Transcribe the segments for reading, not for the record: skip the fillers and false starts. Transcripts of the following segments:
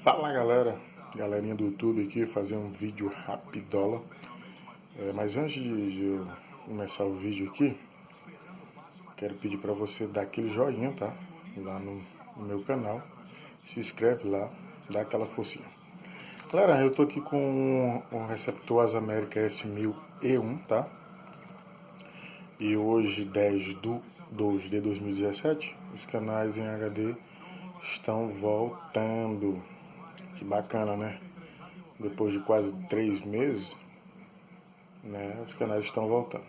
Fala galerinha do YouTube aqui, fazer um vídeo rapidola. Mas antes de eu começar o vídeo aqui, quero pedir para você dar aquele joinha, tá? Lá no meu canal, se inscreve lá, dá aquela forcinha. Galera, eu tô aqui com o receptor Asamerica S1000E1, tá? E hoje, 10/2 de 2017, os canais em HD estão voltando. Que bacana, né? Depois de quase 3 meses, né, os canais estão voltando.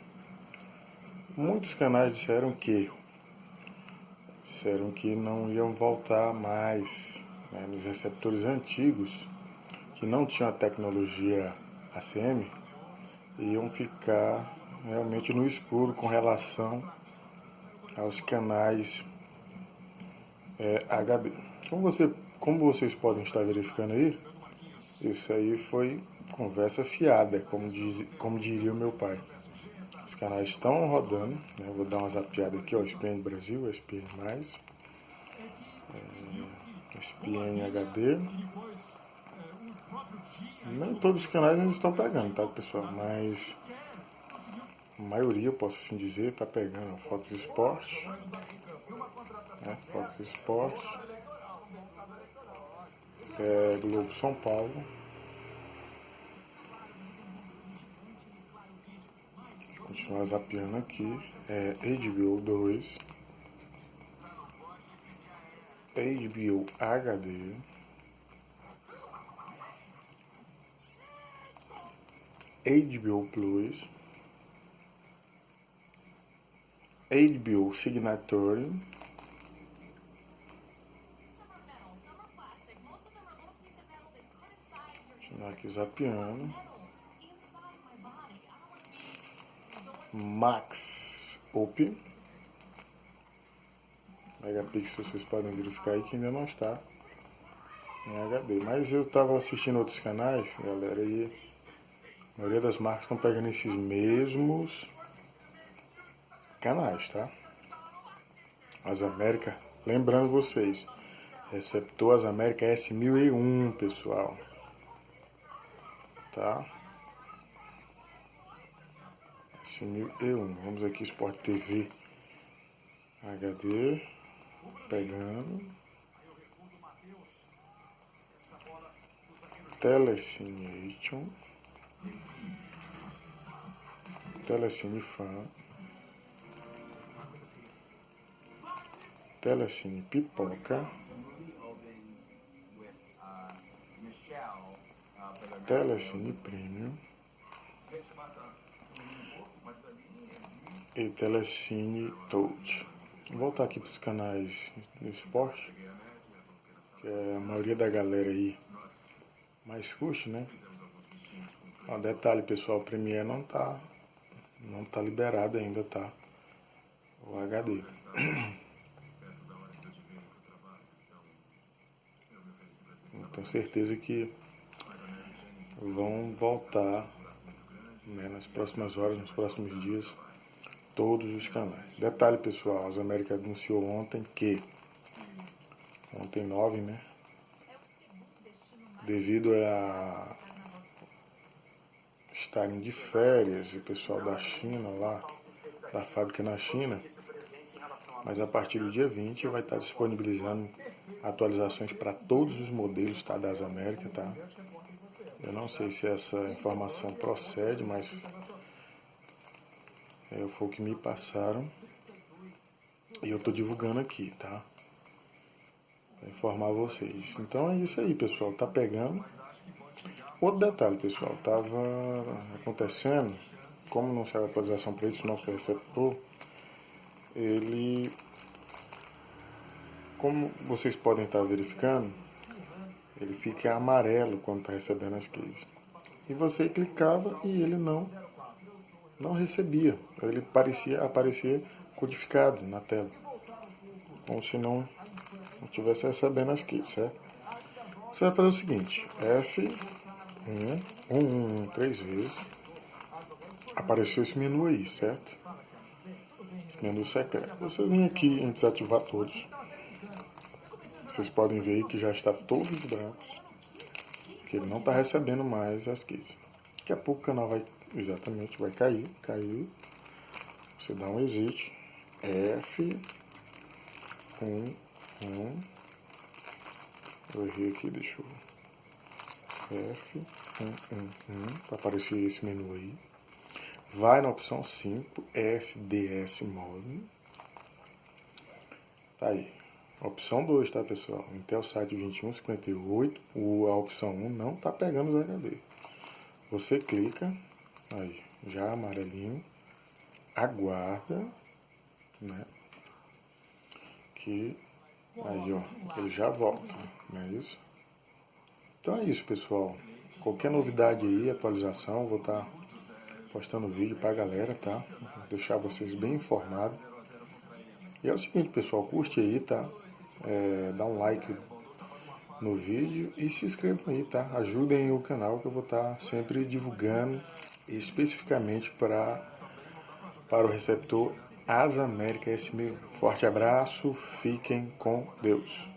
Muitos canais disseram que não iam voltar mais, né, nos receptores antigos, que não tinham a tecnologia ACM, iam ficar realmente no escuro com relação aos canais HD. Como vocês podem estar verificando aí, isso aí foi conversa fiada, como diria o meu pai. Os canais estão rodando, né? Vou dar uma zapiada aqui, ó, SPN Brasil, SPN+, SPN HD. Nem todos os canais eles estão pegando, tá, pessoal? Mas a maioria, eu posso assim dizer, tá pegando. Fox Sport, né? Fox Sport, Globo São Paulo. Continuar zapeando aqui, HBO 2, HBO HD, HBO Plus, HBO Signatory, continuar aqui zapeando, Max Op, Megapixel, vocês podem verificar aí que ainda não está em HD. Mas eu estava assistindo outros canais, galera, e a maioria das marcas estão pegando esses mesmos canais, tá? Asamerica, lembrando vocês, receptor Asamerica S1000E1, pessoal, tá? S1000E1, vamos aqui, Sport TV HD, pegando, Telecine Action, Telecine Fan, Telecine Pipoca, Telecine Premium e Telecine Touch. Vou voltar aqui para os canais do esporte, que é a maioria da galera aí mais curte, né? Ó, detalhe, pessoal, o Premiere não tá liberado ainda, tá? O HD. Eu tenho certeza que vão voltar, né, nas próximas horas, nos próximos dias, todos os canais. Detalhe, pessoal, a Asamerica anunciou ontem 9, né? Devido a estarem de férias, o pessoal da China lá, da fábrica na China, mas a partir do dia 20 vai estar disponibilizando atualizações para todos os modelos, tá, da Asamerica, tá? Eu não sei se essa informação procede, mas foi o que me passaram e eu tô divulgando aqui, tá? Pra informar vocês. Então é isso aí, pessoal, tá pegando. Outro detalhe, pessoal, tava acontecendo, como não saiu atualização para esse nosso receptor, ele, como vocês podem estar verificando, ele fica amarelo quando está recebendo as keys. E você clicava e ele não recebia. Ele aparecia codificado na tela, como se não estivesse recebendo as keys, certo? Você vai fazer o seguinte, F1, 3 vezes, apareceu esse menu aí, certo? Esse menu secreto. Você vem aqui em desativar todos. Vocês podem ver que já está todos brancos. que ele não está recebendo mais as keys. Daqui a pouco o canal vai cair, caiu. Você dá um exit, F, 1, eu errei aqui, deixa eu, F, 1, para aparecer esse menu aí. Vai na opção 5, SDS Mode. Tá aí. Opção 2, tá, pessoal? Intelsat 2158, a opção 1 não tá pegando os HD. Você clica, aí, já amarelinho, aguarda, né? Que aí, ó, ele já volta, não é isso? Então é isso, pessoal. Qualquer novidade aí, atualização, vou estar postando vídeo pra galera, tá? Vou deixar vocês bem informados. E é o seguinte, pessoal, curte aí, tá? Dá um like no vídeo e se inscrevam aí, tá? Ajudem o canal que eu vou estar sempre divulgando especificamente para o receptor Asa América S1000. Forte abraço, fiquem com Deus.